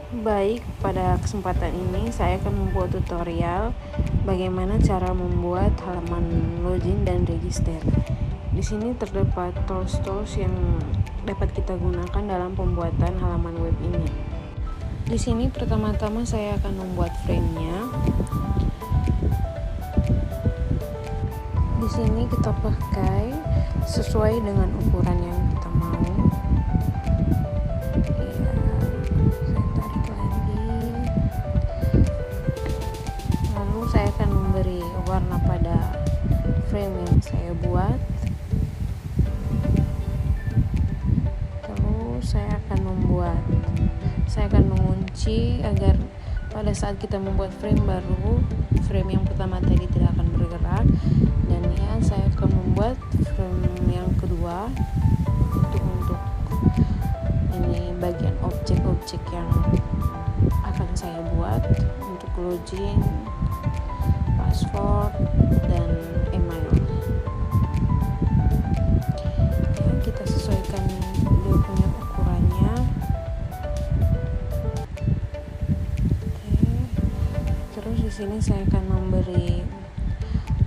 Baik, pada kesempatan ini saya akan membuat tutorial bagaimana cara membuat halaman login dan register. Di sini terdapat tools-tools yang dapat kita gunakan dalam pembuatan halaman web ini. Di sini pertama-tama saya akan membuat frame-nya. Di sini kita pakai sesuai dengan ukuran yang kita mau. Saya akan memberi warna pada frame yang saya buat. Lalu saya akan mengunci agar pada saat kita membuat frame baru, frame yang pertama tadi tidak akan bergerak. Dan ya, saya akan membuat frame yang kedua untuk ini bagian objek-objek yang akan saya buat untuk login, password, dan email. Ya, kita sesuaikan dia punya ukurannya. Terus di sini saya akan memberi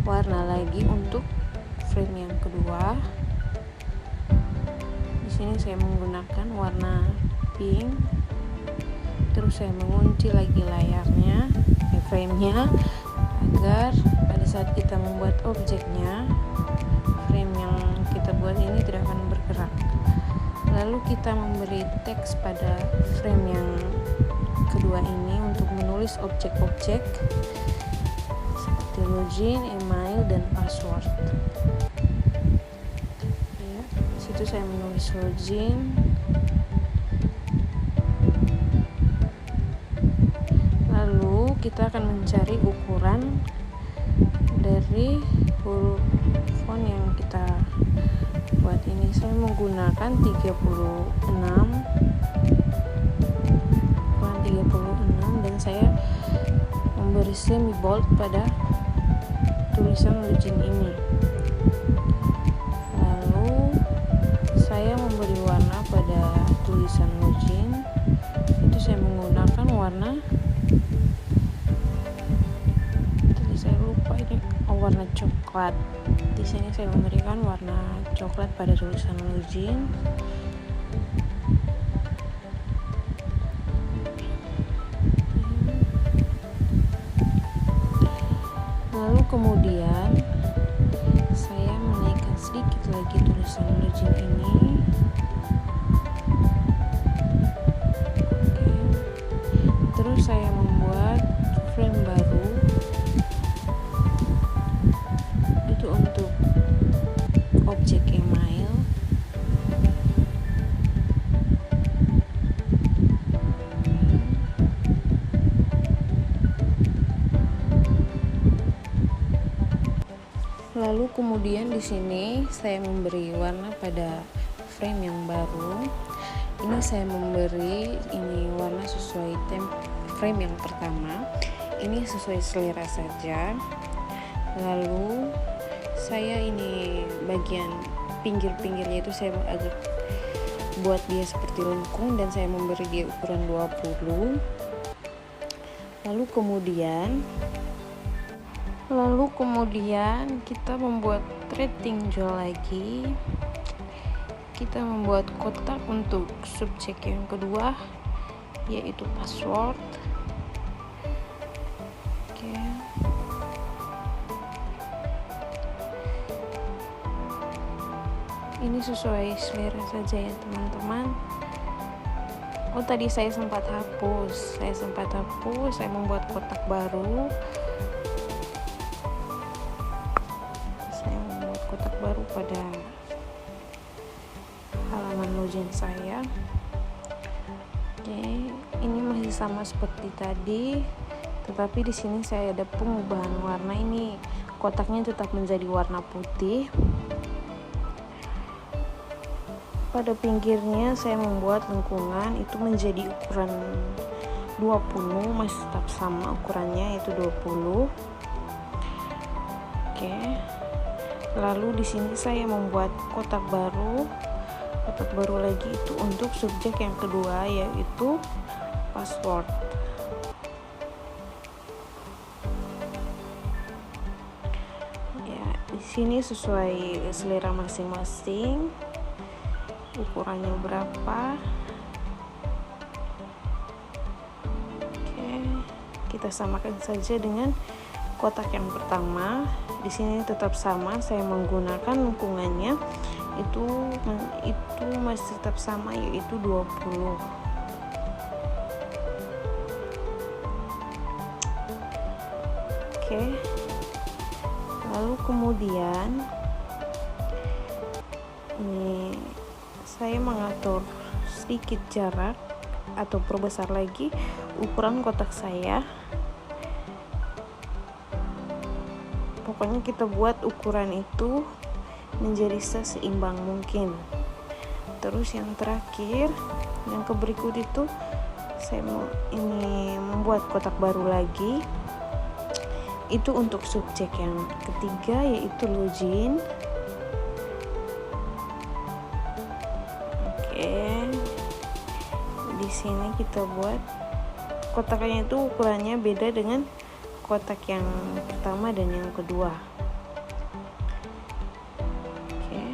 warna lagi untuk frame yang kedua. Di sini saya menggunakan warna pink. Terus saya mengunci lagi layarnya, frame-nya, agar pada saat kita membuat objeknya, frame yang kita buat ini tidak akan bergerak. Lalu kita memberi teks pada frame yang kedua ini untuk menulis objek-objek seperti login, email, dan password. Ya, situ saya menulis login. Lalu kita akan mencari ukuran dari huruf font yang kita buat ini. Saya menggunakan 36, ukuran 36, dan saya memberi semi bold pada tulisan login ini. Lalu saya memberi warna pada tulisan login. Itu saya menggunakan warna, warna coklat. Di sini saya memberikan warna coklat pada tulisan login. Lalu kemudian saya menaikkan sedikit lagi tulisan login ini. Terus saya membuat frame baru untuk objek email. Lalu kemudian di sini saya memberi warna pada frame yang baru. Ini saya memberi warna sesuai frame yang pertama. Ini sesuai selera saja. Lalu saya bagian pinggir-pinggirnya itu saya agak buat dia seperti lengkung dan saya memberi dia ukuran 20. Lalu kemudian kita membuat thread tinjau lagi. Kita membuat kotak untuk subjek yang kedua, yaitu password. Ini sesuai selera saja ya teman-teman. Tadi saya sempat hapus. Saya membuat kotak baru. Saya membuat kotak baru pada halaman login saya. Ini masih sama seperti tadi, tetapi di sini saya ada pengubahan warna. Ini kotaknya tetap menjadi warna putih. Pada pinggirnya saya membuat lengkungan itu menjadi ukuran 20, masih tetap sama ukurannya, yaitu 20. Lalu di sini saya membuat kotak baru lagi itu untuk subjek yang kedua, yaitu password. Ya, di sini sesuai selera masing-masing. Ukurannya berapa? Oke, kita samakan saja dengan kotak yang pertama. Di sini tetap sama, saya menggunakan lengkungannya itu masih tetap sama, yaitu 20. Oke. Lalu kemudian ini saya mengatur sedikit jarak atau perbesar lagi ukuran kotak saya. Pokoknya kita buat ukuran itu menjadi seimbang mungkin. Terus yang terakhir, yang berikut itu saya mau membuat kotak baru lagi. Itu untuk subjek yang ketiga, yaitu login. Oke. Di sini kita buat kotaknya itu ukurannya beda dengan kotak yang pertama dan yang kedua. Oke.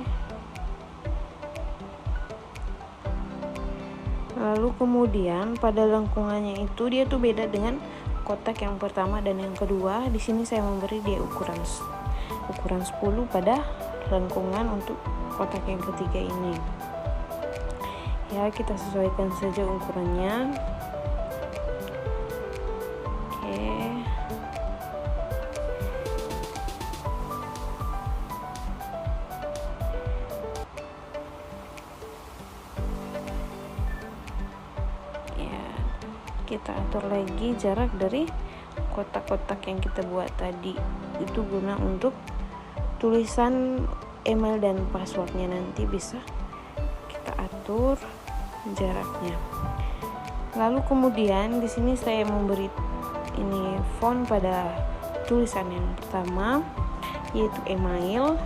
Lalu kemudian pada lengkungannya itu dia tuh beda dengan kotak yang pertama dan yang kedua. Di sini saya memberi dia ukuran 10 pada lengkungan untuk kotak yang ketiga ini. Ya, kita sesuaikan saja ukurannya. Oke. Kita atur lagi jarak dari kotak-kotak yang kita buat tadi, itu guna untuk tulisan email dan passwordnya nanti bisa kita atur jaraknya. Lalu kemudian di sini saya memberi font pada tulisan yang pertama, yaitu email,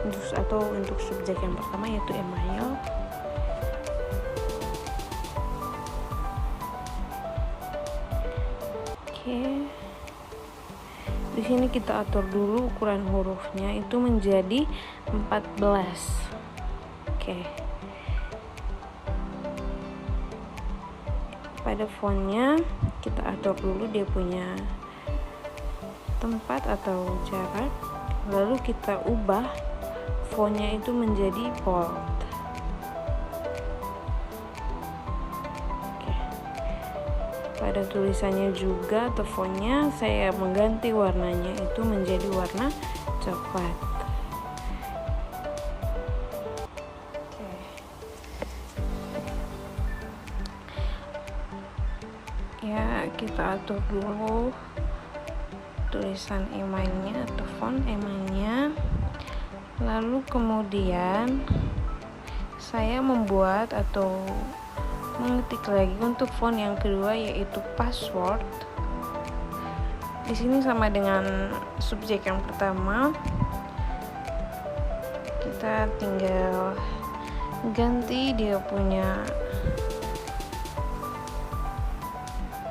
untuk subjek yang pertama yaitu email. Di sini kita atur dulu ukuran hurufnya itu menjadi 14. Oke. Pada fontnya kita atur dulu dia punya tempat atau jarak, lalu kita ubah fontnya itu menjadi bold. Pada tulisannya juga atau fontnya saya mengganti warnanya itu menjadi warna coklat. Ya, kita atur dulu tulisan emailnya atau font emailnya. Lalu kemudian saya membuat atau mengetik lagi untuk font yang kedua, yaitu password. Di sini sama dengan subjek yang pertama. Kita tinggal ganti dia punya.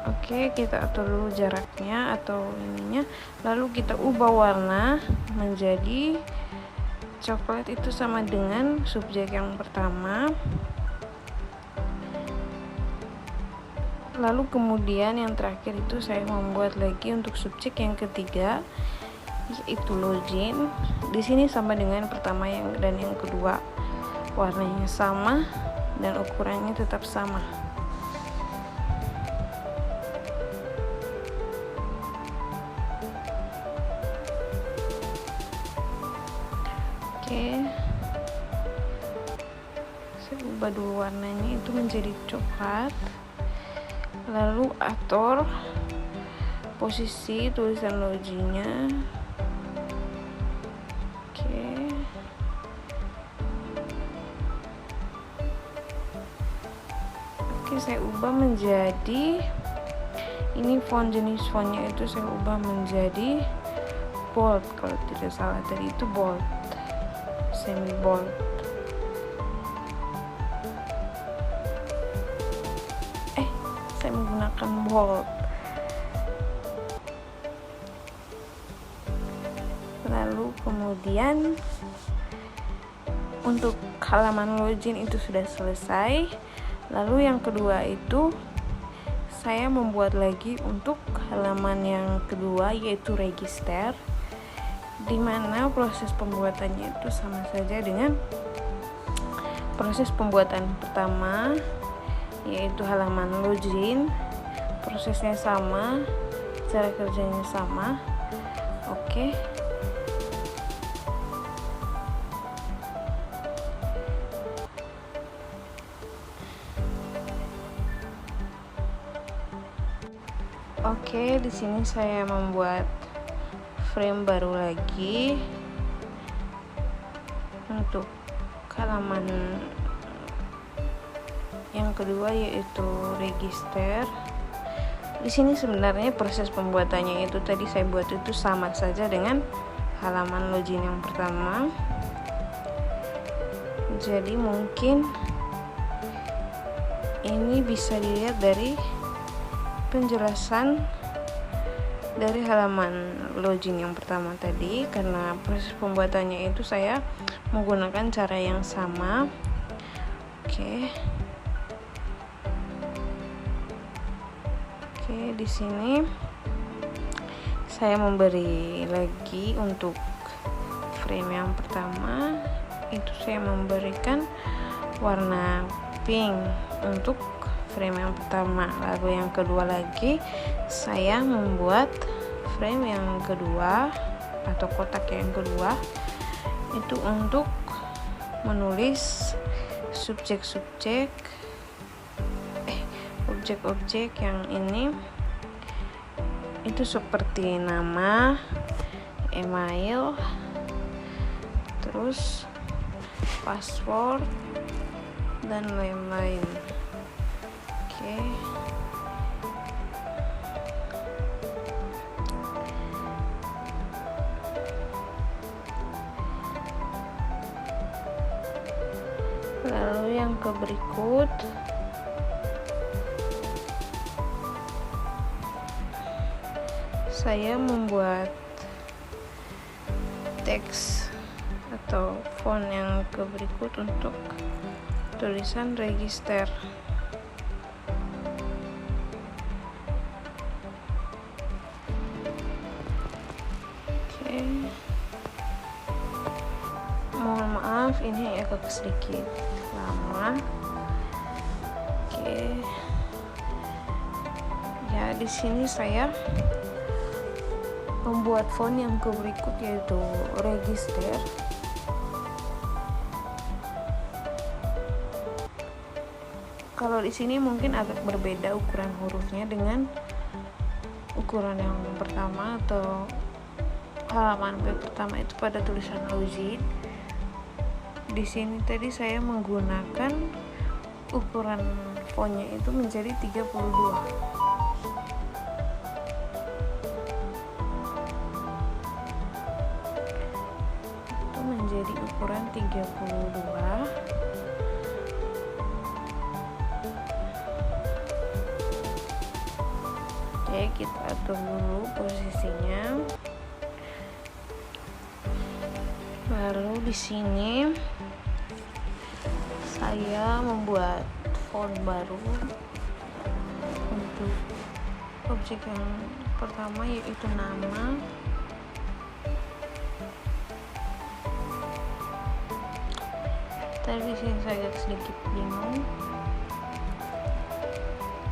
Oke, kita atur dulu jaraknya atau ininya. Lalu kita ubah warna menjadi coklat, itu sama dengan subjek yang pertama. Lalu kemudian yang terakhir itu saya membuat lagi untuk subjek yang ketiga, yaitu login. Di sini sama dengan pertama dan yang kedua, warnanya sama dan ukurannya tetap sama. Oke, saya ubah dulu warnanya itu menjadi coklat. Lalu atur posisi tulisan loginnya. Oke, saya ubah menjadi jenis fontnya itu saya ubah menjadi bold, kalau tidak salah tadi itu bold, semi bold. saya menggunakan bold. Lalu kemudian untuk halaman login itu sudah selesai. Lalu yang kedua itu saya membuat lagi untuk halaman yang kedua, yaitu register, di mana proses pembuatannya itu sama saja dengan proses pembuatan pertama, yaitu halaman login. Prosesnya sama, cara kerjanya sama. Oke. Oke, di sini saya membuat frame baru lagi untuk halaman yang kedua, yaitu register. Di sini sebenarnya proses pembuatannya itu tadi saya buat itu sama saja dengan halaman login yang pertama. Jadi mungkin ini bisa dilihat dari penjelasan dari halaman login yang pertama tadi, karena proses pembuatannya itu saya menggunakan cara yang sama. Oke, di sini saya memberi lagi untuk frame yang pertama itu saya memberikan warna pink untuk frame yang pertama. Lalu yang kedua lagi saya membuat frame yang kedua atau kotak yang kedua itu untuk menulis objek-objek yang ini itu seperti nama, email, terus password dan lain-lain. Oke. Lalu yang berikut saya membuat teks atau font yang berikut untuk tulisan register. Mohon maaf ini agak sedikit lama. Oke. Ya, di sini saya membuat font yang berikut yaitu register. Kalau di sini mungkin agak berbeda ukuran hurufnya dengan ukuran yang pertama atau halaman pertama itu pada tulisan login. Di sini tadi saya menggunakan ukuran fontnya itu menjadi 32. Itu menjadi ukuran 32. Oke, kita atur dulu posisinya. Baru di sini saya membuat font baru untuk objek yang pertama, yaitu nama. Tadi di sini saya agak sedikit bingung.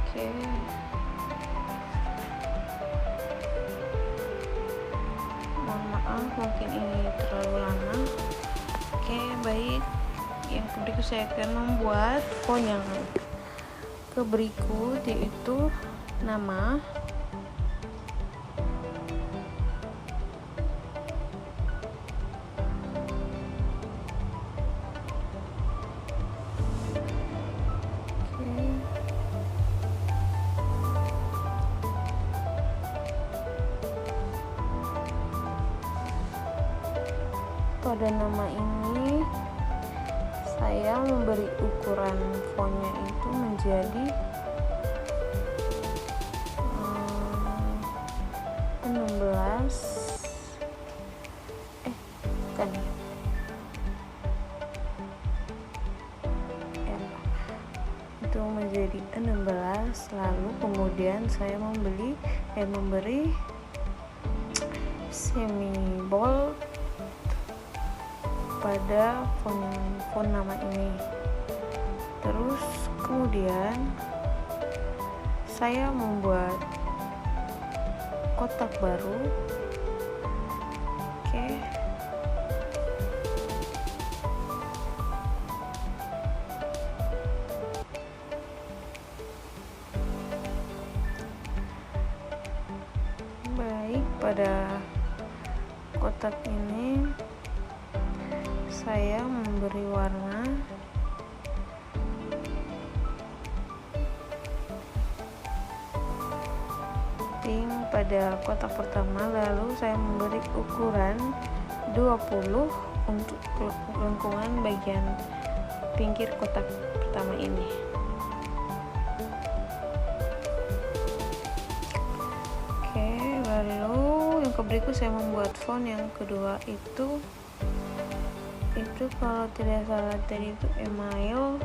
Oke. Mohon maaf, mungkin ini terlalu lama. Oke, baik. Yang berikut saya akan membuat font yang berikut, yaitu nama. Pada nama ini saya memberi ukuran fontnya itu menjadi atas. Lalu kemudian saya memberi semi bold pada font nama ini. Terus kemudian saya membuat kotak baru. Oke. Baik, pada kotak ini saya memberi warna pink pada kotak pertama, lalu saya memberi ukuran 20 untuk lengkungan bagian pinggir kotak pertama ini. Oke, lalu yang berikut saya membuat font yang kedua itu kalau tidak salah tadi itu email.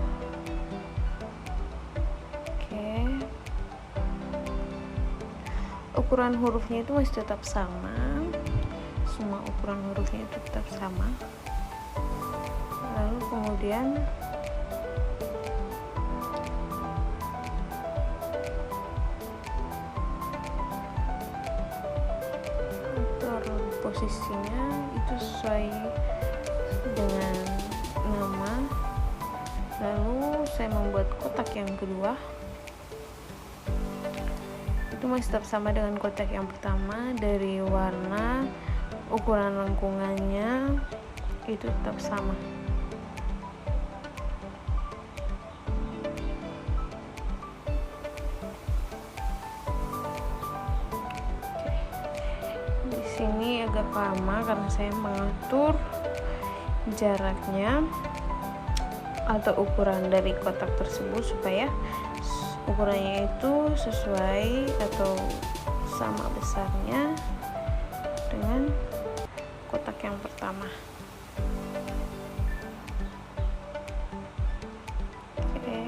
Ukuran hurufnya itu masih tetap sama, semua ukuran hurufnya itu tetap sama. Lalu kemudian atur posisinya itu sesuai dengan nama. Lalu saya membuat kotak yang kedua, itu masih tetap sama dengan kotak yang pertama. Dari warna, ukuran lengkungannya itu tetap sama. Oke. Di sini agak lama karena saya mengatur jaraknya atau ukuran dari kotak tersebut supaya ukurannya itu sesuai atau sama besarnya dengan kotak yang pertama. Oke.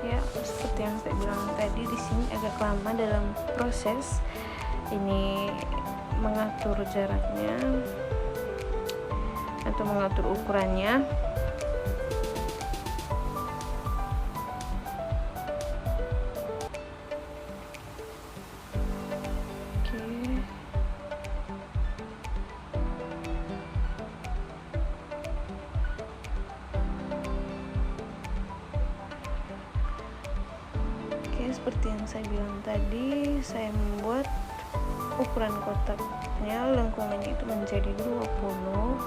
Ya, seperti yang saya bilang tadi, di sini agak lama dalam proses ini mengatur jaraknya atau mengatur ukurannya. Seperti yang saya bilang tadi, saya membuat ukuran kotaknya, lengkungannya itu menjadi 20.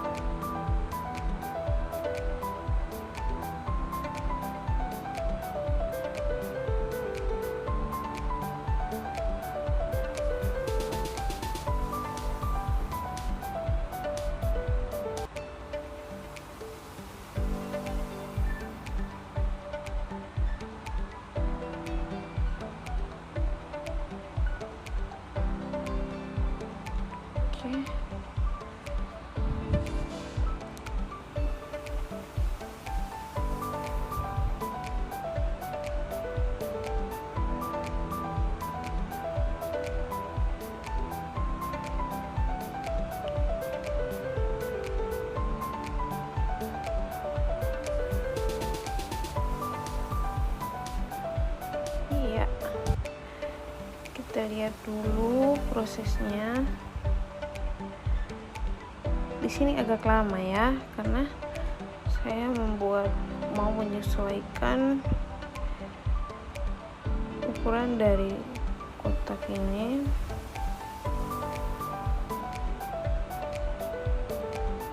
Iya, kita lihat dulu prosesnya. Di sini agak lama ya, karena saya mau menyesuaikan ukuran dari kotak ini.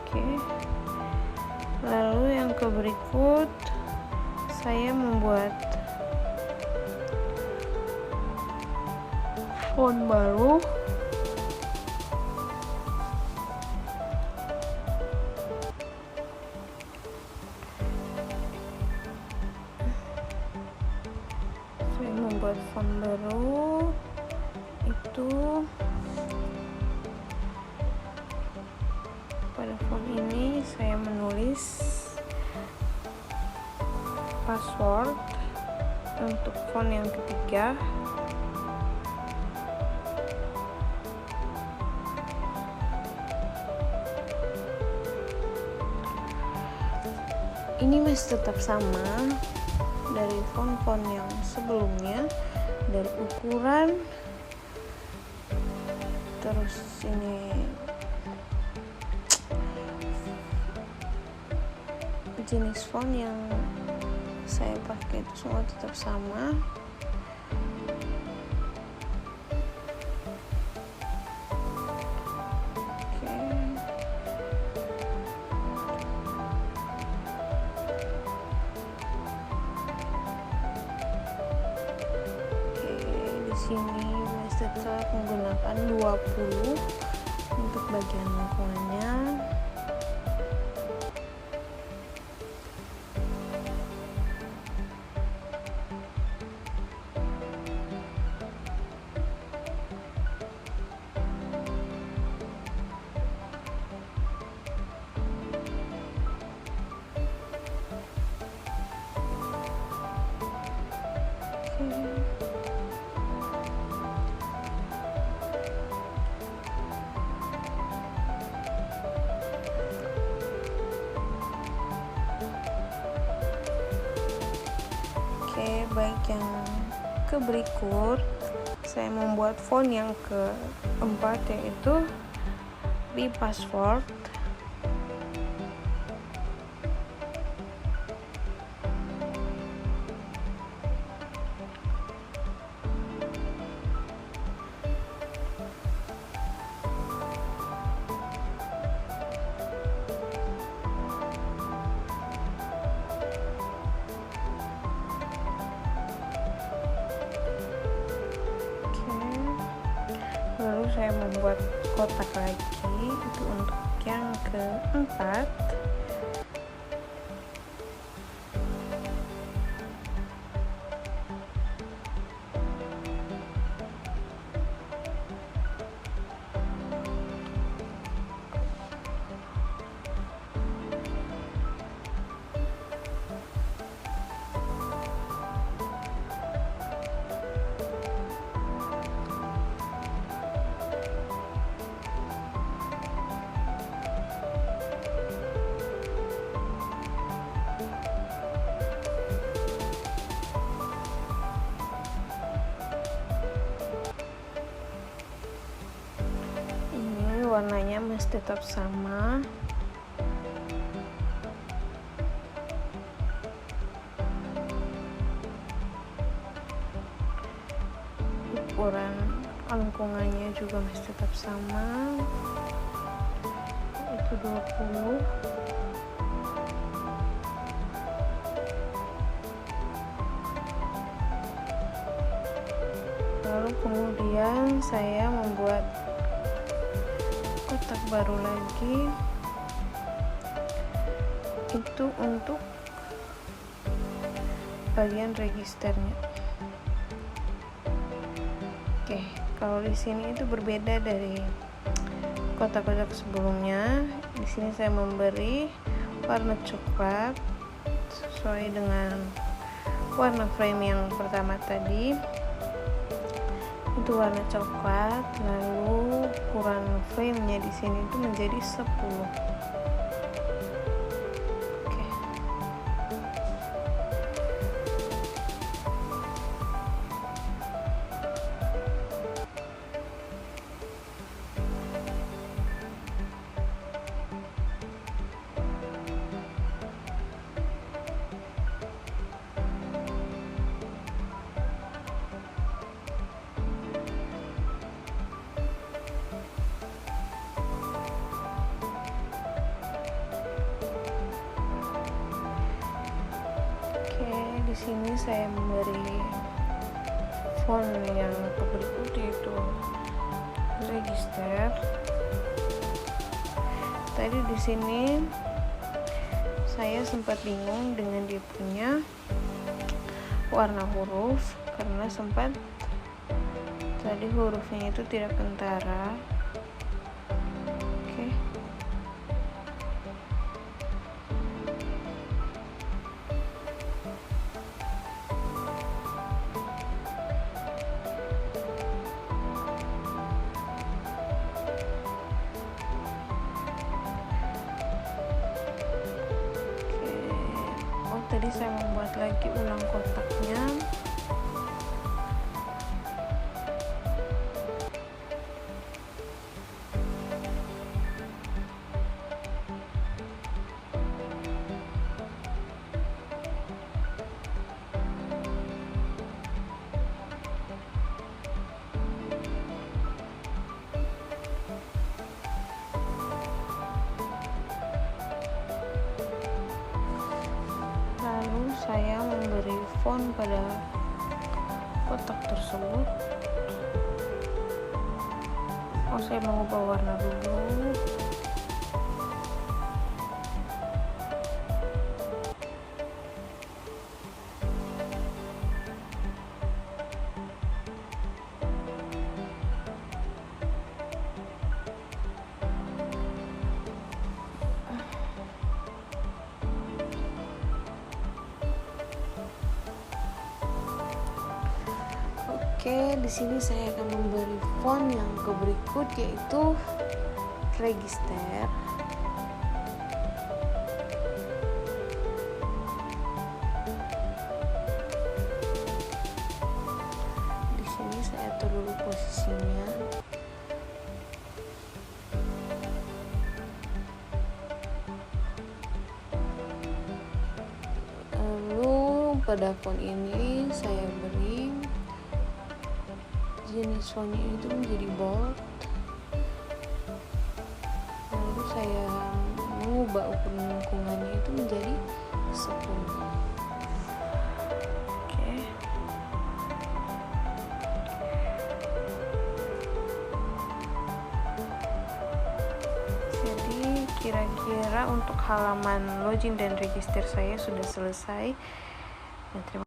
Oke. Lalu yang berikut saya membuat font baru. Saya membuat font baru. 3. Ini masih tetap sama dari font-font yang sebelumnya, dari ukuran, terus ini jenis font yang saya pakai itu semua tetap sama. Sini masih tetap menggunakan 20 untuk bagian lengkungannya. Baik, yang ke berikut saya membuat font yang keempat, yaitu di password. Lalu saya membuat kotak lagi, itu untuk yang keempat. Warnanya masih tetap sama. Ukuran lengkungannya juga masih tetap sama, itu 20. Lalu kemudian saya membuat kotak baru lagi, itu untuk bagian registernya. Oke, kalau di sini itu berbeda dari kotak-kotak sebelumnya. Di sini saya memberi warna coklat sesuai dengan warna frame yang pertama tadi. Itu warna coklat, lalu ukuran frame-nya di sini itu menjadi 10. Oke. Di sini saya memberi font yang berikut, yaitu register. Tadi di sini saya sempat bingung dengan dia punya warna huruf, karena sempat tadi hurufnya itu tidak kentara. Oke. Jadi saya membuat lagi ulang kotaknya. Lalu saya memberi font pada kotak tersebut. Saya mengubah warna dulu. Oke, di sini saya akan memberi font yang berikut, yaitu Register. Di sini saya atur dulu posisinya. Lalu pada font ini saya beri jenis fontnya itu menjadi bold. Lalu saya mengubah ukuran lengkungannya itu menjadi 10. Oke. Jadi kira-kira untuk halaman login dan register saya sudah selesai. Dan terima